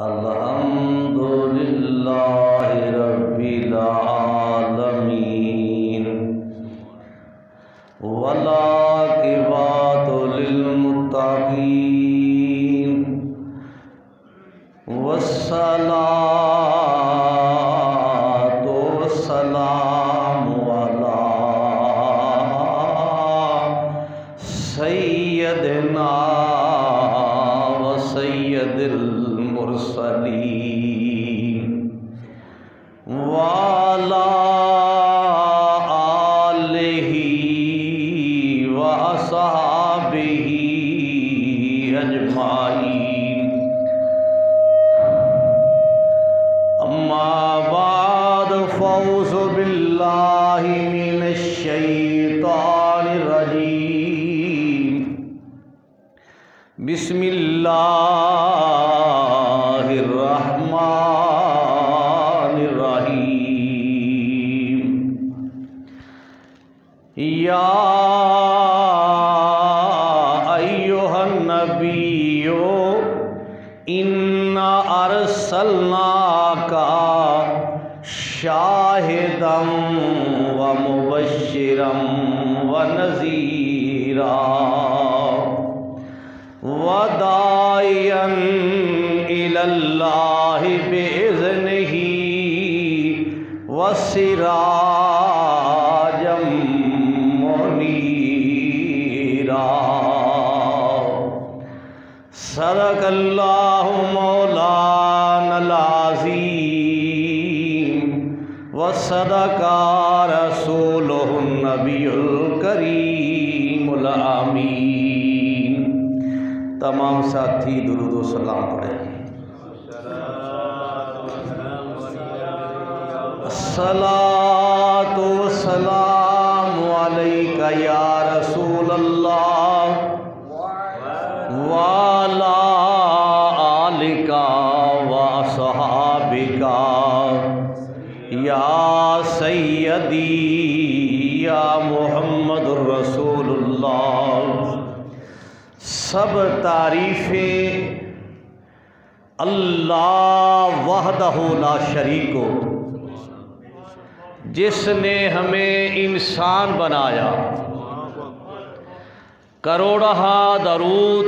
अल्हम्दुलिल्लाहि रब्बिल आलमीन वल्आक़िबतु लिल्मुत्तक़ीन वस्सलातु वस्सलामु अला सय्यदिना व सय्यदिल मुरसलीन वाला आलिही व असहाबिही अजमाईन। अम्मा बाद फ़ौज़ु बिल्लाहि मिनश शैतानिर रजीम। बिस्मिल्लाहिर रहमानिर रहीम। या अय्युहन नबिय्यु इन्ना अर्सलनाका शाहिदम व मुबश्शिरम व नज़ीरा वदायन इलल्लाहि बिइज़्निही वसिराजम मुनीरा। सदक़ल्लाहु मौलानल अज़ीम व सदक़ा रसूलुहुन नबियुल करीमुल आमीन। तमाम साथी दुरूद व सलाम पढ़ें। अस्सलातु वस्सलामु अलैका या रसूल अल्लाह व अला आलिका व अस्हाबिका या सय्यदी या मुहम्मदुर रसूलुल्लाह। सब तारीफ़ें अल्लाह वहदहु ला शरीक को, जिसने हमें इंसान बनाया। करोड़हा दरूद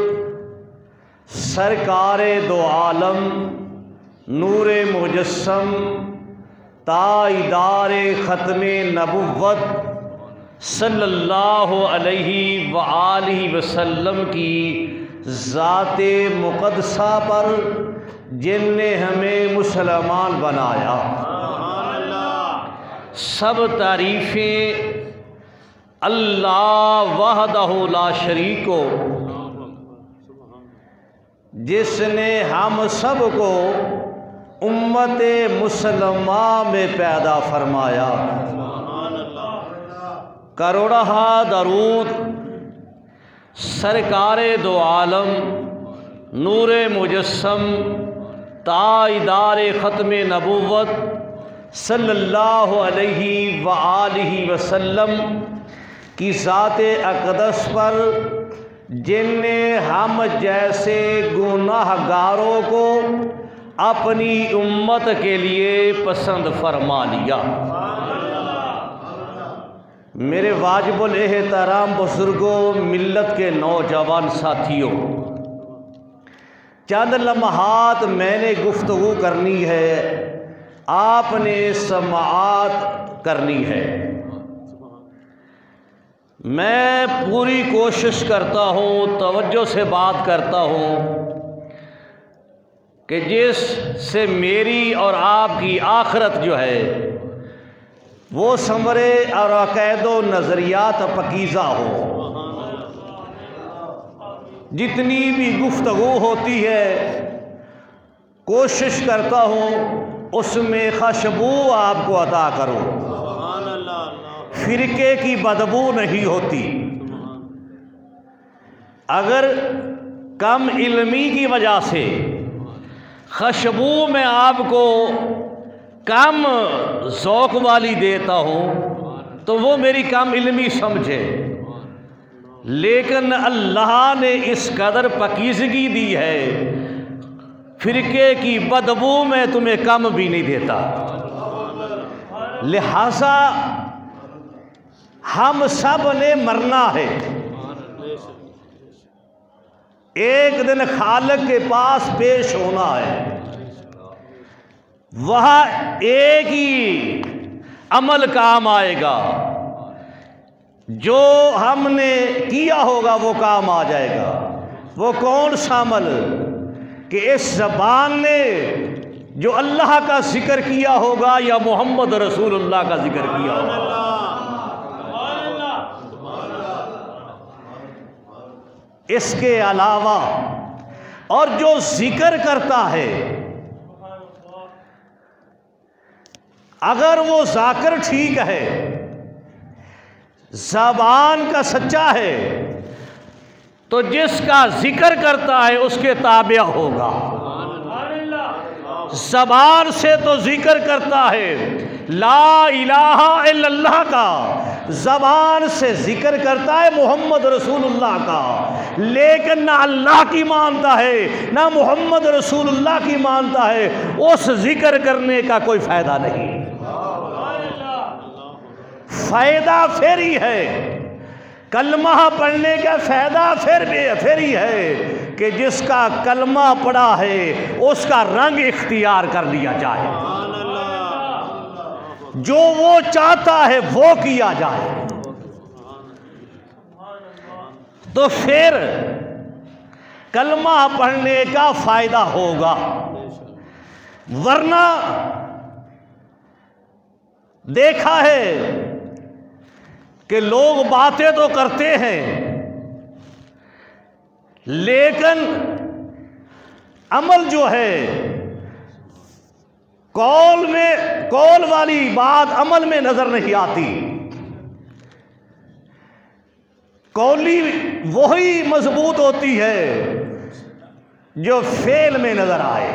सरकारे दो आलम नूरे मुजस्सम ताइदारे ख़त्मे नबुव्वत सल्लल्लाहु अलैहि व आलिहि वसल्लम की ज़ाते मुक़द्दसा पर, जिनने हमें मुसलमान बनाया। सब तारीफ़ें अल्लाह वहदहु ला शरीक को, जिसने हम सब को उम्मते मुसलमा में पैदा फरमाया। करोड़हा दरूद सरकारे दो आलम नूरे मुजस्सम ताइदारे ख़त्मे नबुव्वत सल्लल्लाहु अलैहि व आलिहि वसल्लम की ज़ाते अक़दस पर, जिनने हम जैसे गुनाहगारों को अपनी उम्मत के लिए पसंद फरमा लिया। मेरे वाजिबुल एहतराम बुज़ुर्गों, मिल्लत के नौजवान साथियों, चंद लम्हात मैंने गुफ्तगू करनी है, आपने समाअत करनी है। मैं पूरी कोशिश करता हूँ, तवज्जो से बात करता हूँ कि जिससे मेरी और आपकी आखिरत जो है वो समरे और अक़ैदो नज़रियात पकीज़ा हो। जितनी भी गुफ्तगू होती है कोशिश करता हूँ उसमें खुशबू आपको अता करो, फ़िरके की बदबू नहीं होती। अगर कम इल्मी की वजह से खुशबू में आपको कम ज़ौक़ वाली देता हूँ तो वो मेरी कम इल्मी समझे, लेकिन अल्लाह ने इस कदर पकीज़गी दी है, फिरके की बदबू में तुम्हें कम भी नहीं देता। लिहाजा हम सब ने मरना है। एक दिन खालिक के पास पेश होना है। वह एक ही अमल काम आएगा, जो हमने किया होगा वो काम आ जाएगा। वो कौन सा अमल? कि इस ज़बान ने जो अल्लाह का जिक्र किया होगा या मोहम्मद रसूलुल्लाह का जिक्र किया होगा। इसके अलावा और जो जिक्र करता है, अगर वो जाकिर ठीक है, ज़बान का सच्चा है, तो जिसका जिक्र करता है उसके ताबे होगा। ज़बान से तो जिक्र करता है ला इलाहा इल्लल्लाह का, ज़बान से जिक्र करता है मोहम्मद रसूलुल्लाह का, लेकिन ना अल्लाह की मानता है ना मोहम्मद रसूलुल्लाह की मानता है। उस जिक्र करने का कोई फ़ायदा नहीं। फ़ायदा फिर ही है, कलमा पढ़ने का फ़ायदा फिर ही है कि जिसका कलमा पढ़ा है उसका रंग इख्तियार कर लिया जाए, जो वो चाहता है वो किया जाए, तो फिर कलमा पढ़ने का फ़ायदा होगा। वरना देखा है कि लोग बातें तो करते हैं, लेकिन अमल जो है, कौल वाली बात अमल में नजर नहीं आती। कौली वही मजबूत होती है जो फेल में नजर आए।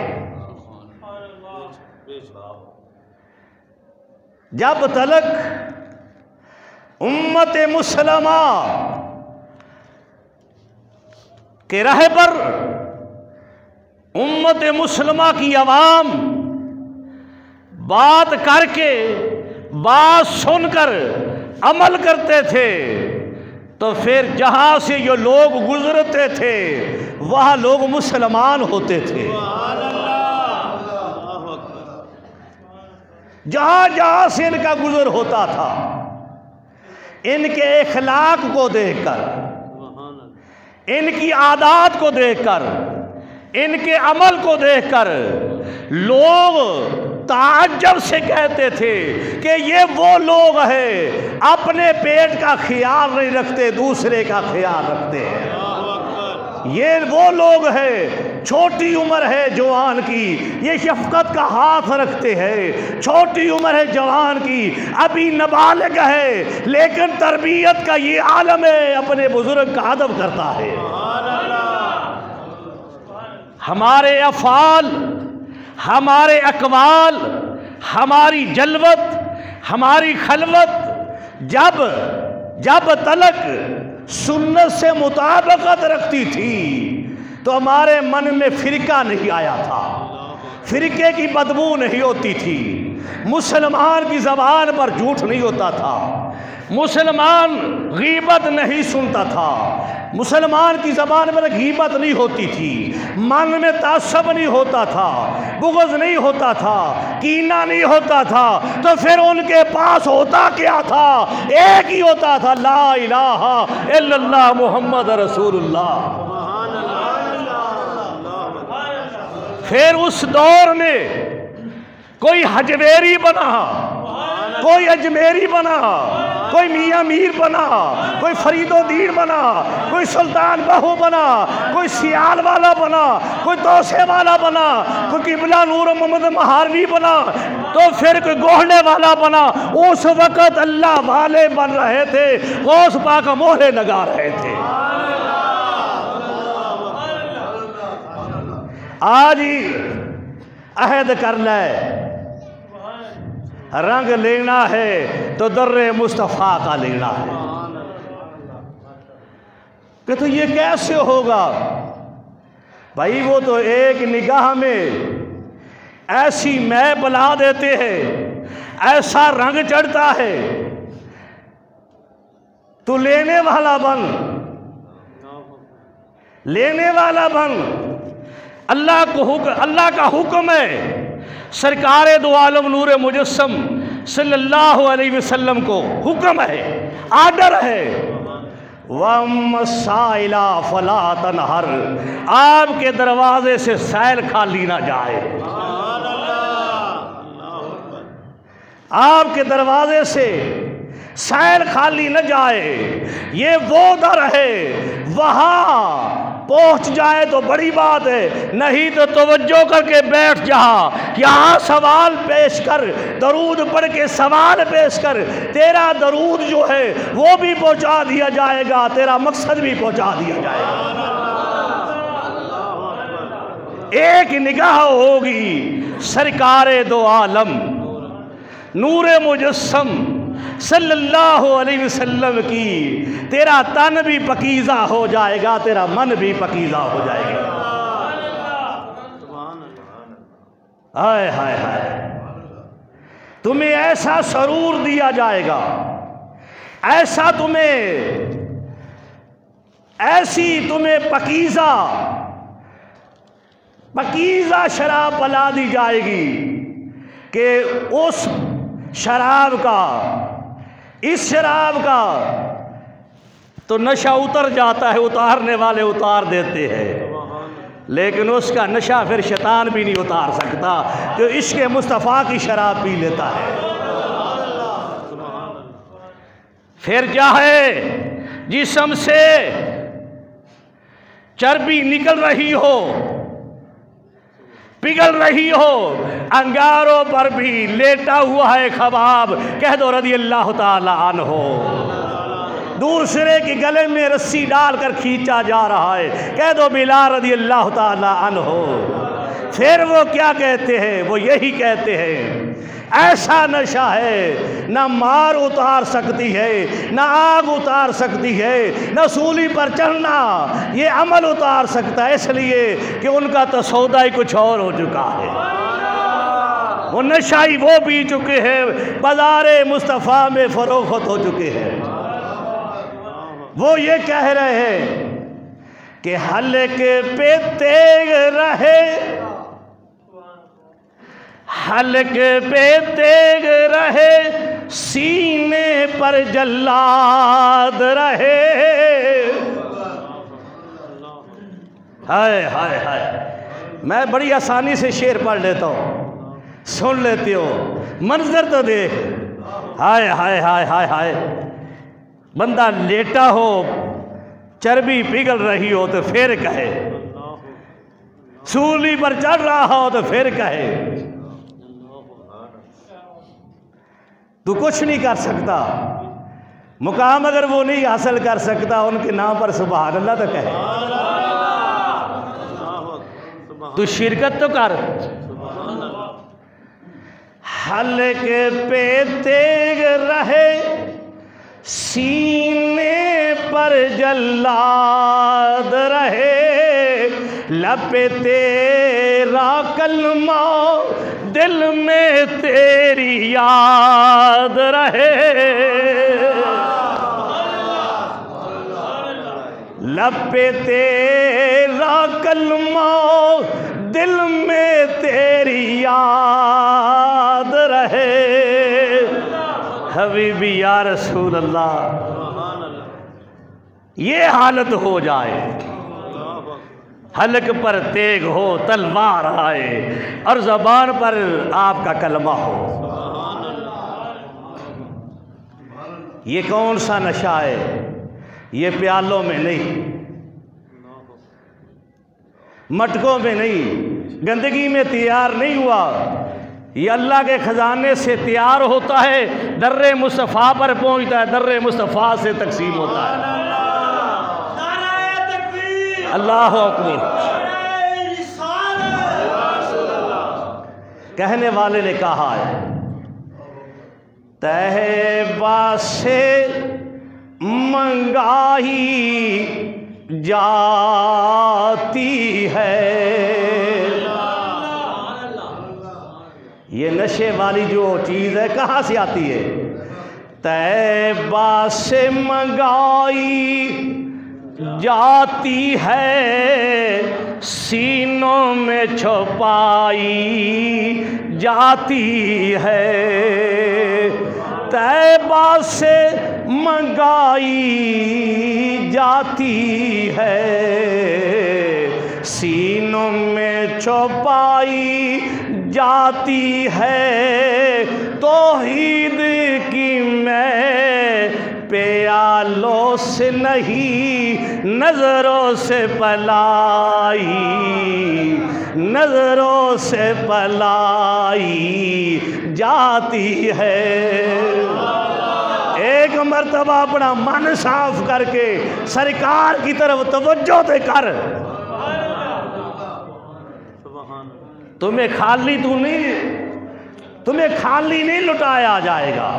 जब तलक उम्मत मुसलमा के राह पर उम्मत मुसलमा की आवाम बात करके, बात सुनकर अमल करते थे, तो फिर जहां से ये लोग गुजरते थे वह लोग मुसलमान होते थे। जहां जहां से इनका गुजर होता था, इनके इखलाक को देखकर, इनकी आदत को देखकर, इनके अमल को देखकर लोग ताज्जुब से कहते थे कि ये वो लोग हैं अपने पेट का ख्याल नहीं रखते, दूसरे का ख्याल रखते हैं। ये वो लोग हैं, छोटी उम्र है जवान की, ये शफकत का हाथ रखते हैं। छोटी उम्र है जवान की, अभी नाबालिग है, लेकिन तरबियत का ये आलम है, अपने बुजुर्ग का अदब करता है। हमारे अफ़ाल, हमारे अक़वाल, हमारी जलवत, हमारी खलवत जब तलक सुन्नत से मुताबिकत रखती थी तो हमारे मन में फ़िरका नहीं आया था, फ़िरके की बदबू नहीं होती थी, मुसलमान की ज़बान पर झूठ नहीं होता था, मुसलमान गीबत नहीं सुनता था, मुसलमान की ज़बान पर गीबत नहीं होती थी, मन में तासब नहीं होता था, बुग़्ज़ नहीं होता था, कीना नहीं होता था। तो फिर उनके पास होता क्या था? एक ही होता था, ला इलाहा इल्लल्लाह मुहम्मद रसूलुल्लाह। फिर उस दौर में कोई हजवेरी बना, कोई अजमेरी बना, कोई मियाँ मीर बना, कोई फरीदोदीन बना, कोई सुल्तान बहू बना, कोई सियाल वाला बना, कोई तोसे वाला बना, कोई किबला नूर मोहम्मद महारवी बना, तो फिर कोई गोहने वाला बना। उस वक़्त अल्लाह वाले बन रहे थे, गौस पाक मोहरे लगा रहे थे। आज ही अहद करना है, रंग लेना है तो दर्रे मुस्तफ़ा का लेना है। कि तो ये कैसे होगा? भाई वो तो एक निगाह में ऐसी मै बना देते हैं, ऐसा रंग चढ़ता है। तू लेने वाला बन, लेने वाला बन। अल्लाह का हुक्म है, सरकार दो आलम नूर मुजस्सम सल्लल्लाहु अलैहि वसल्लम को हुक्म है, आर्डर है, वमसाइला फला तनहर, आपके दरवाजे से सैल खाली ना जाए, आपके दरवाजे से सैल खाली न जाए। ये वो दर है, वहाँ पहुँच जाए तो बड़ी बात है, नहीं तो तवज्जो करके बैठ जहाँ, यहाँ सवाल पेश कर, दरूद पढ़ के सवाल पेश कर, तेरा दरूद जो है वो भी पहुँचा दिया जाएगा, तेरा मकसद भी पहुँचा दिया जाएगा। एक निगाह होगी सरकारे दो आलम नूरे मुजस्सम सल्लल्लाहु अलैहि वसल्लम की, तेरा तन भी पकीज़ा हो जाएगा, तेरा मन भी पकीज़ा हो जाएगा। हाय हाय हाय, तुम्हें ऐसा सरूर दिया जाएगा, ऐसा ऐसी तुम्हें पकीज़ा शराब पिला दी जाएगी कि उस शराब का, इस शराब का तो नशा उतर जाता है, उतारने वाले उतार देते हैं, लेकिन उसका नशा फिर शैतान भी नहीं उतार सकता, तो इश्क़ मुस्तफ़ा की शराब पी लेता है। फिर चाहे जिस्म से चर्बी निकल रही हो, पिघल रही हो, अंगारों पर भी लेटा हुआ है खबाब, कह दो रज़ी अल्लाह ताला अन्हो। दूसरे के गले में रस्सी डालकर खींचा जा रहा है, कह दो बिलाल रज़ी अल्लाह ताला अन्हो। फिर वो क्या कहते हैं, वो यही कहते हैं, ऐसा नशा है ना मार उतार सकती है, ना आग उतार सकती है, ना सूली पर चढ़ना ये अमल उतार सकता है, इसलिए कि उनका तो सौदा ही कुछ और हो चुका है। वो नशाई वो पी चुके हैं, बाज़ारे मुस्तफ़ा में फरोख्त हो चुके हैं। वो ये कह रहे हैं कि हल्के पे तेग रहे, हल्के पे तेग रहे, सीने पर जल्लाद रहे। हाय हाय हाय, मैं बड़ी आसानी से शेर पढ़ लेता हूँ, सुन लेते हो, मंजर तो देख। हाय हाय हाय हाय हाय, बंदा लेटा हो, चर्बी पिघल रही हो तो फिर कहे, सूली पर चढ़ रहा हो तो फिर कहे, तू कुछ नहीं कर सकता। मुकाम अगर वो नहीं हासिल कर सकता, उनके नाम पर सुभान अल्लाह तो कहे। तू शिरकत तो कर। हल्के पे तेग रहे, सीने पर जल्लाद रहे, लपे तेरा कलमा, दिल में तेरी याद रहे, लपे तेरा कलमा, दिल में तेरी याद रहे। हबीबी या रसूल अल्लाह, ये हालत हो जाए, हलक पर तेग हो, तलवार आए और ज़बान पर आपका कलमा हो। ये कौन सा नशा है? ये प्यालों में नहीं, मटकों में नहीं, गंदगी में तैयार नहीं हुआ, ये अल्लाह के ख़जाने से तैयार होता है, दर्रे मुस्तफ़ा पर पहुँचता है, दर्रे मुस्तफ़ा से तकसीम होता है। अल्लाह अकबर। कहने वाले ने कहा है, तहबा से मंगाई जाती है। ये नशे वाली जो चीज़ है कहाँ से आती है? तैबा से मंगाई जाती है, सीनों में छुपाई जाती है। तैबा से मंगाई जाती है, सीनों में छुपाई जाती है। तौहीद की मैं प्यालों से नहीं, नजरों से पलाई, नजरों से पलाई जाती है। एक मर्तबा अपना मन साफ करके सरकार की तरफ तवज्जो दे कर। तुम्हें खाली नहीं लुटाया जाएगा,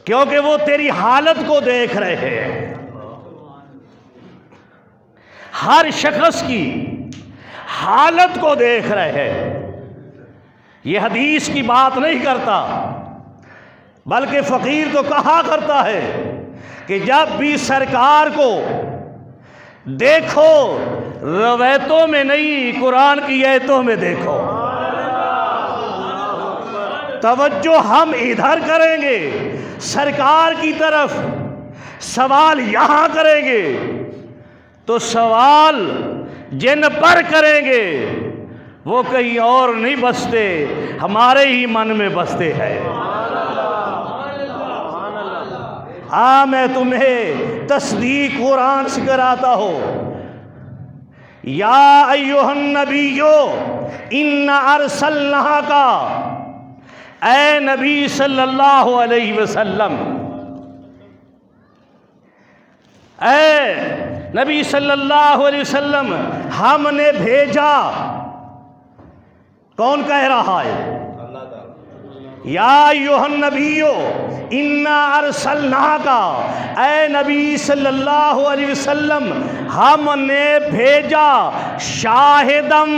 क्योंकि वो तेरी हालत को देख रहे हैं। हर शख्स की हालत को देख रहे हैं। ये हदीस की बात नहीं करता, बल्कि फ़कीर तो कहा करता है कि जब भी सरकार को देखो, रवायतों में नहीं, कुरान की आयतों में देखो। तवज्जो हम इधर करेंगे सरकार की तरफ, सवाल यहाँ करेंगे तो सवाल जिन पर करेंगे वो कहीं और नहीं बसते, हमारे ही मन में बसते हैं। हाँ, मैं तुम्हें तस्दीक कुरान से कराता हूँ। या अय्युहन नबियो इन्ना अरसलनाका, ऐ नबी सल्लल्लाहु अलैहि वसल्लम, ऐ नबी सल्लल्लाहु अलैहि वसल्लम, हमने भेजा। कौन कह रहा है? या अय्युहन नबियो इन्ना अरसलनाका, ऐ नबी सल्लल्लाहु अलैहि वसल्लम, हमने भेजा शाहिदम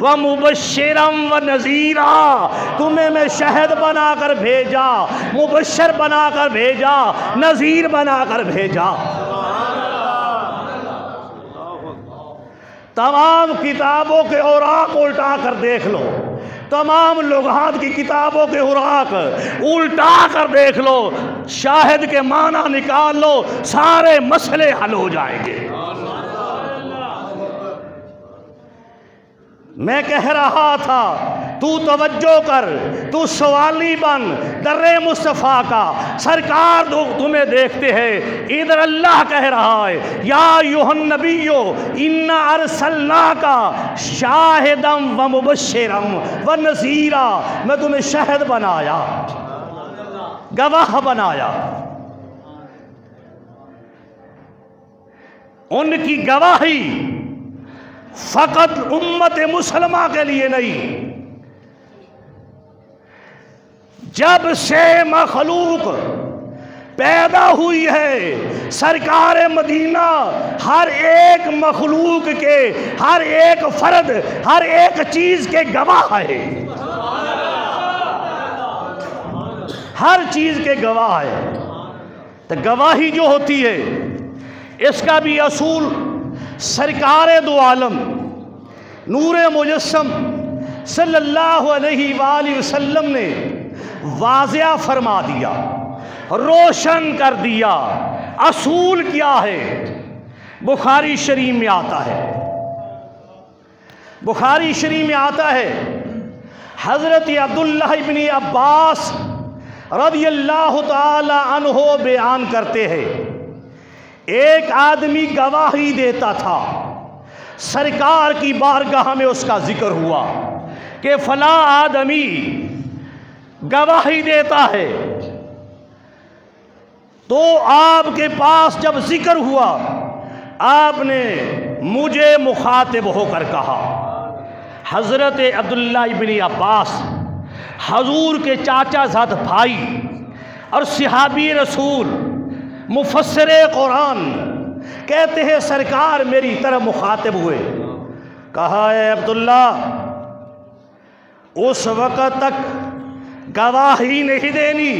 व मुबश्शिरम व नज़ीरा, तुम्हें मैं शहद बनाकर भेजा, मुबश्शिर बनाकर भेजा, नज़ीर बनाकर भेजा। तमाम किताबों के औराक उल्टा कर देख लो, तमाम लुगात की किताबों के औराक उल्टा कर देख लो, शाहिद के माना निकाल लो, सारे मसले हल हो जाएंगे। मैं कह रहा था तू तवज्जो कर, तू सवाली बन, दर्रे मुस्तफ़ा का सरकार तुम्हें देखते हैं। इधर अल्लाह कह रहा है या अय्युहन नबियो इन्ना अरसलनाका शाहिदम व मुबश्शिरम व नज़ीरा, मैं तुम्हें शहद बनाया, गवाह बनाया। उनकी गवाही फ़कत उम्मत मुसलमा के लिए नहीं, जब से मखलूक पैदा हुई है सरकार मदीना हर एक मखलूक के, हर एक फर्द, हर एक चीज के गवाह है, हर चीज के गवाह है। तो गवाही जो होती है इसका भी असूल सरकार दो आलम नूरे मुजस्सम सल्लल्लाहु अलैहि वसल्लम ने वाज़िया फरमा दिया, रोशन कर दिया। असूल क्या है? बुखारी शरीफ में आता है, बुखारी शरीफ में आता है, हज़रत अब्दुल्लाह इब्न अब्बास रज़ियल्लाहु ताला अन्हु बयान करते हैं, एक आदमी गवाही देता था, सरकार की बारगाह में उसका जिक्र हुआ कि फला आदमी गवाही देता है, तो आपके पास जब जिक्र हुआ आपने मुझे मुखातिब होकर कहा। हज़रत अब्दुल्लाह इब्न अब्बास हजूर के चाचा ज़ाद भाई और सहाबी रसूल मुफस्सिर कुरान कहते हैं सरकार मेरी तरफ मुखातिब हुए, कहा है अब्दुल्ला उस वक़्त तक गवाही नहीं देनी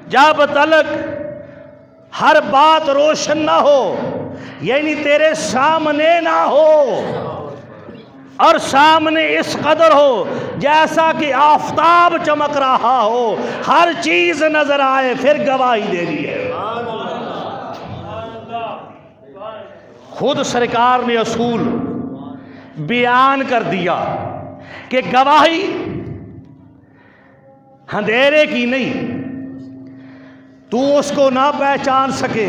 जब तक हर बात रोशन ना हो, यानी तेरे सामने ना हो और सामने इस कदर हो जैसा कि आफताब चमक रहा हो, हर चीज नजर आए, फिर गवाही देनी है। खुद सरकार ने असूल बयान कर दिया कि गवाही अंधेरे की नहीं, तू उसको ना पहचान सके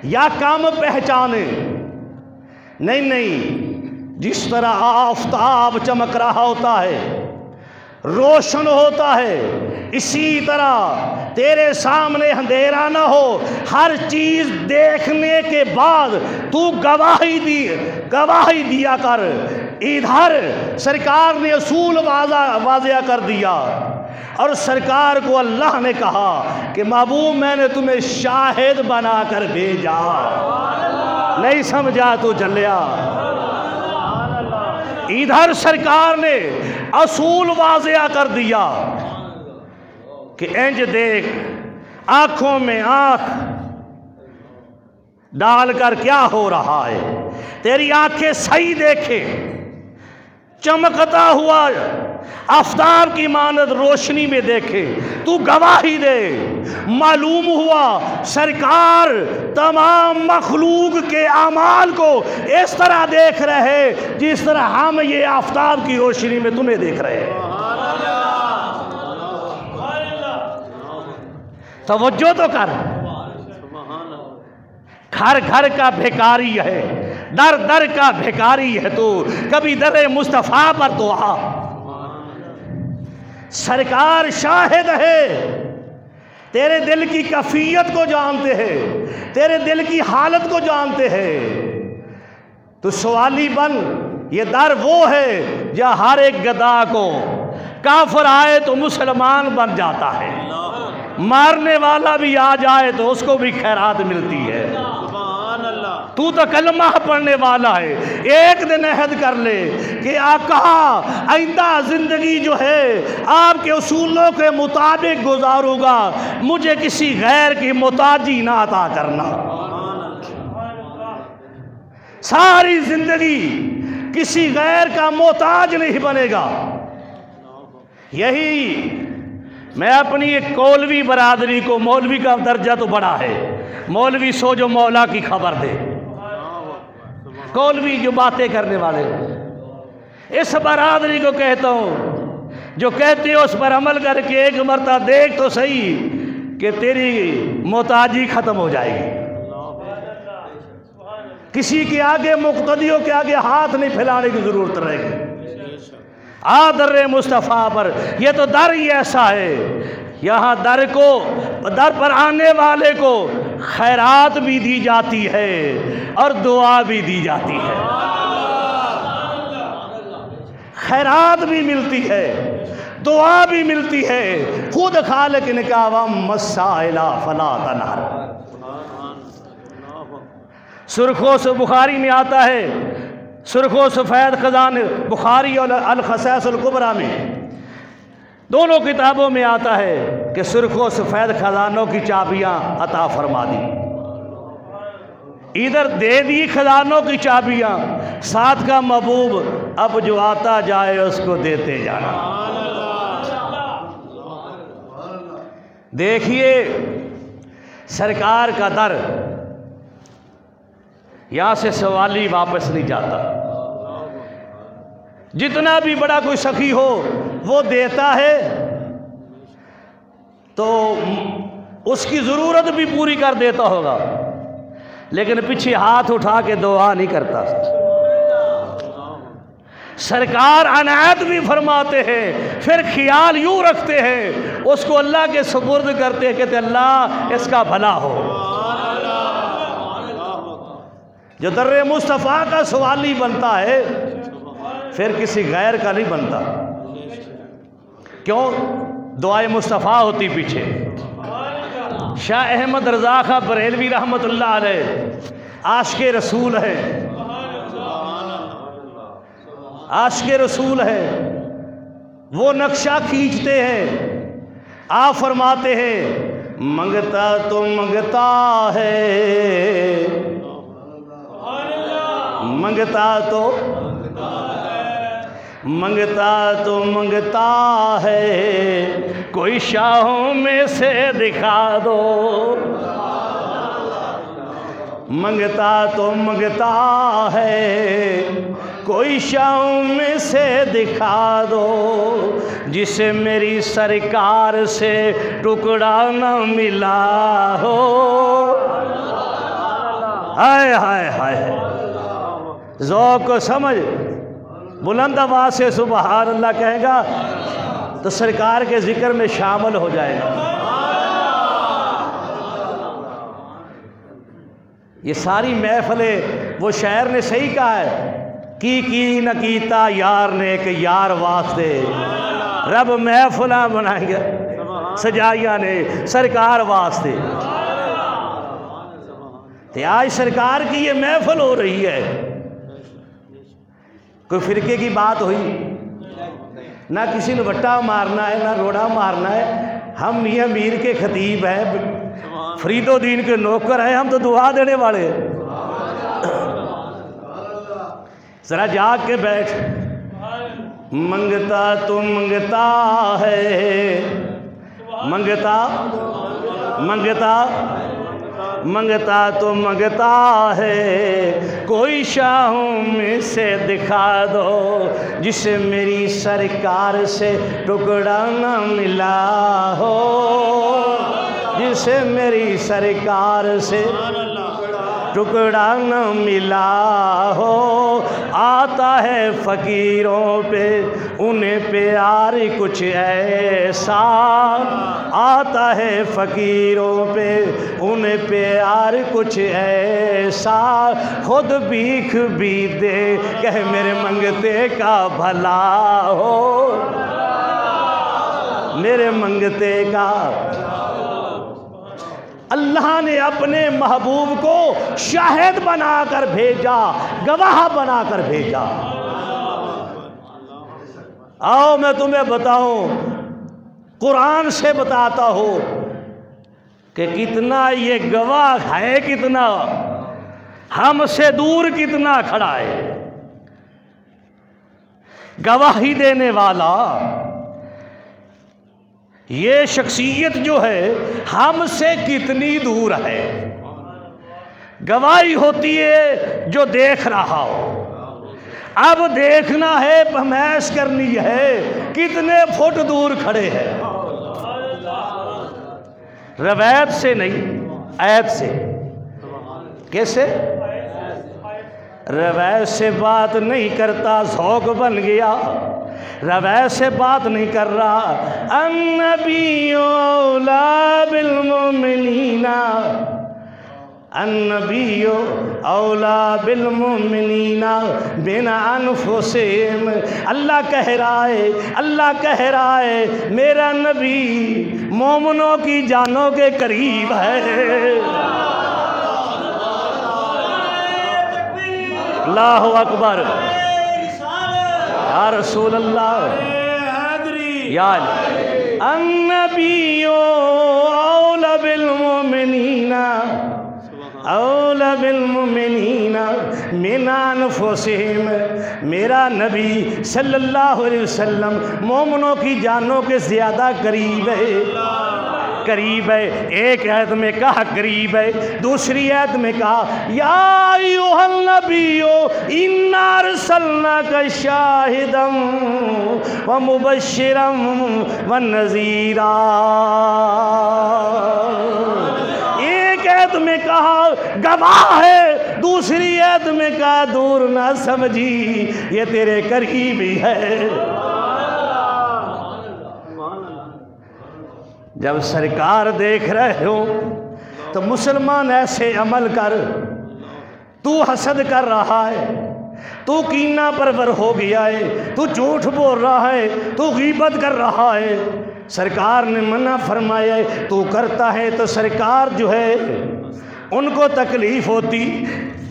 या कम पहचाने, नहीं, जिस तरह आफताब चमक रहा होता है, रोशन होता है, इसी तरह तेरे सामने अंधेरा ना हो, हर चीज देखने के बाद तू गवाही दिया कर। इधर सरकार ने असूल वाज़िया कर दिया और सरकार को अल्लाह ने कहा कि महबूब मैंने तुम्हें शाहिद बना कर भेजा, नहीं समझा तो चलिया। इधर सरकार ने असूल वाज़िया कर दिया कि इंज देख, आंखों में आंख डालकर क्या हो रहा है, तेरी आंखें सही देखे, चमकता हुआ आफ्ताब की मानद रोशनी में देखे, तू गवाही दे। मालूम हुआ सरकार तमाम मखलूक के अमाल को इस तरह देख रहे जिस तरह हम ये आफ्ताब की रोशनी में तुम्हें देख रहे हैं। तवज्जो तो कर, घर घर का भिखारी है, दर दर का भिखारी है, तो कभी दर मुस्तफ़ा पर तो आ। सरकार शाहिद है, तेरे दिल की कैफियत को जानते हैं, तेरे दिल की हालत को जानते हैं। तो सवाली बन, ये दर वो है जहाँ हर एक गदा को काफिर आए तो मुसलमान बन जाता है, मारने वाला भी आ जाए तो उसको भी खैरात मिलती है। तू तो कलमा पढ़ने वाला है, एक दिन अहद कर ले कि आका आइंदा जिंदगी जो है आपके उसूलों के मुताबिक गुजारूंगा, मुझे किसी गैर की मुताजी ना अता करना। सारी जिंदगी किसी गैर का मोहताज नहीं बनेगा। यही मैं अपनी एक कौलवी बरादरी को, मौलवी का दर्जा तो बड़ा है, मौलवी सो जो मौला की खबर दे, कौलवी जो बातें करने वाले, इस बरादरी को कहता हूँ जो कहते हो उस पर अमल करके एक मरतबा देख तो सही कि तेरी मोहताजी खत्म हो जाएगी। किसी के आगे, मुक्तदियों के आगे हाथ नहीं फैलाने की जरूरत रहेगी। आदर मुस्तफ़ा पर, यह तो दर ही ऐसा है, यहाँ दर पर आने वाले को खैरात भी दी जाती है और दुआ भी दी जाती है, खैरात भी मिलती है, दुआ भी मिलती है। खुद खालिक ने कहा वम मसाइला फला तनहर। सुर्खो से बुखारी में आता है, सुर्खो सफ़ेद खजान बुखारी और अल खसाइस अल कुबरा में, दोनों किताबों में आता है कि सुर्खो सफ़ेद खजानों की चाबियां अता फरमा दी। इधर दे दी खजानों की चाबियां, साथ का महबूब अब जो आता जाए उसको देते जाना। देखिए सरकार का दर, यहां से सवाली वापस नहीं जाता। जितना भी बड़ा कोई सखी हो वो देता है तो उसकी ज़रूरत भी पूरी कर देता होगा, लेकिन पीछे हाथ उठा के दुआ नहीं करता। सरकार अनायत भी फरमाते हैं, फिर ख्याल यूं रखते हैं, उसको अल्लाह के सुपुर्द करते हैं, कहते अल्लाह इसका भला हो। जो दर्रे मुस्तफ़ा का सवाली बनता है फिर किसी गैर का नहीं बनता। क्यों? दुआए मुस्तफ़ा होती पीछे। शाह अहमद रज़ा खां बरेलवी रहमतुल्लाह अलैह आशिक़े रसूल है, आशिक़े रसूल है। वो नक्शा खींचते हैं। आप फरमाते हैं मंगता तो मंगता है, मंगता तो मंगता है, कोई शाहों में से दिखा दो। मंगता तो मंगता है, कोई शाहों में से दिखा दो, जिसे मेरी सरकार से टुकड़ा न मिला हो। हाय हाय हाय, ज़ौक़ समझ बुलंद आवाज़ से सुबहान अल्लाह कहेगा तो सरकार के जिक्र में शामिल हो जाएगा। ये सारी महफिलें, वो शायर ने सही कहा है की न कीता यार ने कि यार वास्ते, रब महफिला बनाएंगे सजाइया ने सरकार वास्ते। तो आज सरकार की ये महफिल हो रही है। कोई फिरके की बात हुई ना, किसी ने बट्टा मारना है ना रोड़ा मारना है। हम ये मीर के खतीब हैं, फरीदुद्दीन के नौकर हैं, हम तो दुआ देने वाले हैं। जरा जाग के बैठ। मंगता तो मंगता है, मंगता मंगता मंगता तो मंगता है, कोई शाहों में से दिखा दो, जिसे मेरी सरकार से टुकड़ा न मिला हो, जिसे मेरी सरकार से टुकड़ा न मिला हो। आता है फ़कीरों पे उन्हें प्यार कुछ ऐसा, आता है फ़कीरों पे उन्हें प्यार कुछ ऐसा, खुद भीख भी दे कह मेरे मंगते का भला हो, मेरे मंगते का। अल्लाह ने अपने महबूब को शाहिद बनाकर भेजा, गवाह बनाकर भेजा। आओ मैं तुम्हें बताऊं, कुरान से बताता हूं कि कितना ये गवाह है, कितना हमसे दूर कितना खड़ा है। गवाही देने वाला ये शख्सियत जो है हमसे कितनी दूर है। गवाही होती है जो देख रहा हो, अब देखना है, बहस करनी है, कितने फुट दूर खड़े हैं। रवायत से नहीं, आयत से। कैसे? रवायत से बात नहीं करता, ज़ौक़ बन गया। रवायत से बात नहीं कर रहा। अन्नबियो औला बिल मोमिनीना, अन्नबियो औला बिल मोमिनीना बिना अनफुसिहिम। अल्लाह कह रहा है, अल्लाह कह रहा है मेरा नबी मोमिनों की जानों के करीब है। अल्लाहु अकबर, या रसूल अल्लाह, याद अन्नबियो औला बिल मोमिनीना, औला बिल मोमिनीना मिन अनफुसिहिम। मेरा नबी सल्लल्लाहु अलैहि वसल्लम मोमिनों की जानों के ज़्यादा करीब है। करीब है, एक आयत में कहा करीब है, दूसरी आयत में कहा या अय्युहन नबियो इन्ना अरसलनाका शाहिदम व मुबश्शिरम व नज़ीरा। एक आयत में कहा गवाह है, दूसरी आयत में कहा दूर ना समझी ये तेरे करीब ही है। जब सरकार देख रहे हो तो मुसलमान ऐसे अमल कर। तू हसद कर रहा है, तू कीना परवर हो गया है, तू झूठ बोल रहा है, तू गीबत कर रहा है। सरकार ने मना फरमाया है, तू करता है तो सरकार जो है उनको तकलीफ होती,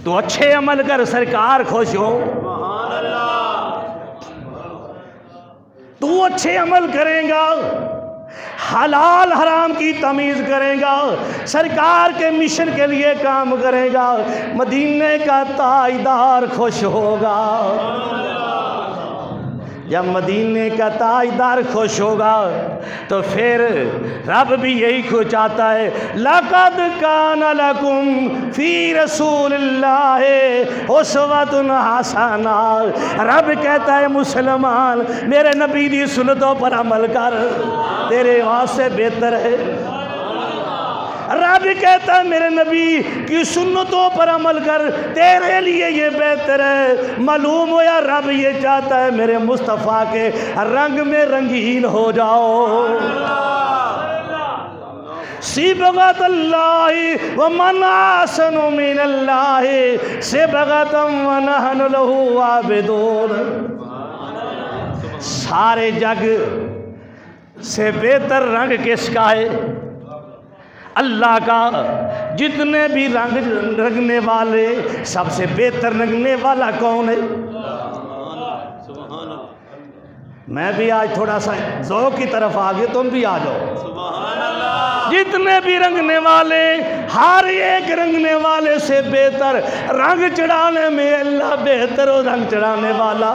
तो अच्छे अमल कर सरकार खुश हो। तू अच्छे अमल करेगा, हलाल हराम की तमीज़ करेगा, सरकार के मिशन के लिए काम करेगा, मदीने का ताजदार खुश होगा। जब मदीने का ताजदार खुश होगा तो फिर रब भी यही को चाहता है, लक़द कान लकुम फ़ी रसूलिल्लाहि उस्वतुन हसना। रब कहता है मुसलमान मेरे नबी दी सुन्नतों पर अमल कर, तेरे वास्ते बेहतर है। रब कहता है मेरे नबी की सुन्नतों पर अमल कर, तेरे लिए ये बेहतर है। मालूम हो या रब ये चाहता है मेरे मुस्तफ़ा के रंग में रंगीन हो जाओ। सिबगतल्लाहि व मन अहसनु मिनल्लाहि सिबगतम व नहनु लहु आबिदून। सारे जग से बेहतर रंग किसका है? अल्लाह का। जितने भी रंग रंगने वाले सबसे बेहतर रंगने वाला कौन है? मैं भी आज थोड़ा सा ज़ौक़ की तरफ आ गया, तुम भी आ जाओ। जितने भी रंगने वाले, हर एक रंगने वाले से बेहतर रंग चढ़ाने में अल्लाह बेहतर हो रंग चढ़ाने वाला।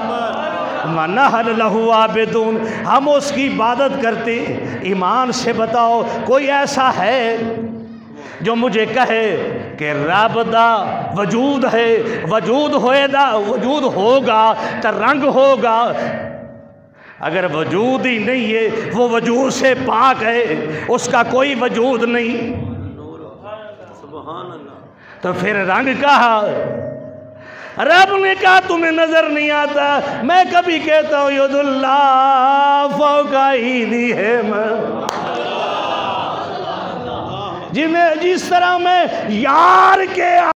मनहल लहु आबिदून, हम उसकी इबादत करते। ईमान से बताओ कोई ऐसा है जो मुझे कहे कि रब दा वजूद है, वजूद होएगा, वजूद होगा तो रंग होगा। अगर वजूद ही नहीं है, वो वजूद से पाक है, उसका कोई वजूद नहीं, तो फिर रंग कहा? रब ने कहा तुम्हें नजर नहीं आता। मैं कभी कहता हूँ यदुल्लाह फौका ईदिहिम, जिन्हें जिस तरह मैं यार के